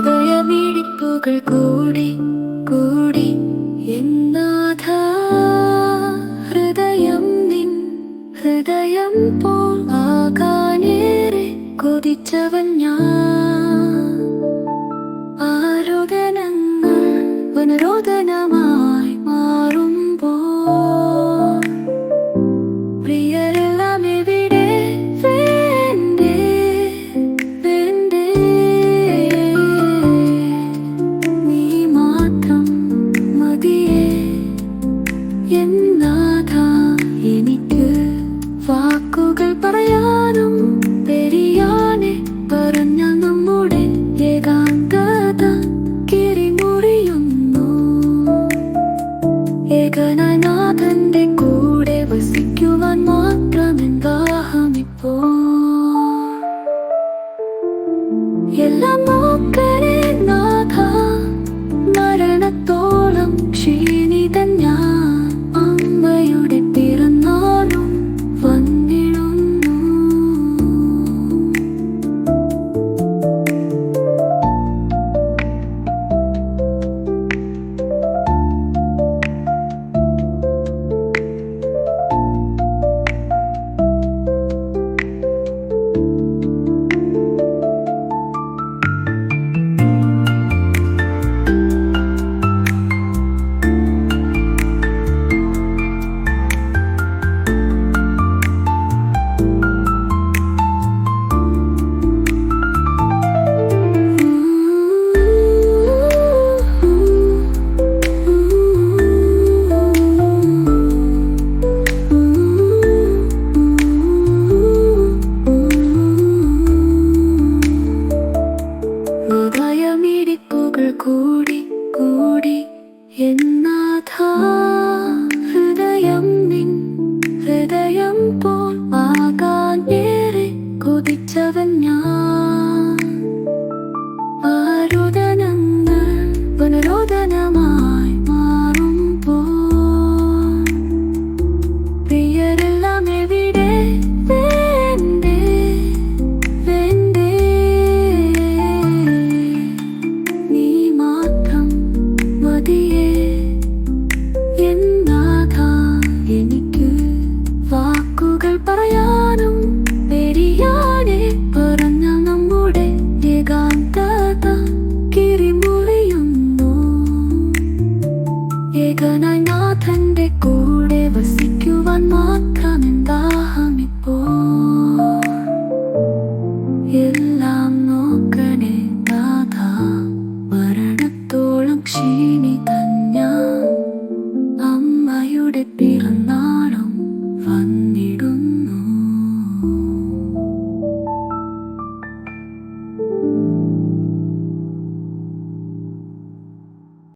ഹൃദയമിടിപ്പുകൾ കൂടി കൂടി എന്നാഥ, ഹൃദയം നിൻ ഹൃദയം പോൽ ആകാനേറെ കൊതിച്ചവൻ ഞാൻ. ആരോദനങ്ങൾ വനരോദനമായി മാറുമ്പോൾ പ്രിയരെല്ലാം എവിടെ വേണ്ടേ വേണ്ടേ, നീ മാത്രം മതിയേ എന്നാഥ. എനിക്ക് വാക്കുകൾ പറയാനും പെരിയാനെ പറഞ്ഞാൽ നമ്മുടെ ഏകാന്തത കിരിമുറിയുന്നു. ഏകനായ നാഥന്റെ കൂടെ വസിക്കുവാൻ മാത്രമെൻ ദാഹമിപ്പോ. എല്ലാം നോക്കണേ നാഥ, മരണത്തോളം ക്ഷീണിതൻ ഞാൻ. അമ്മയുടെ പിറന്നാളും വന്നിടുന്നു. ഹൃദയമിടിപ്പുകൾ കൂടി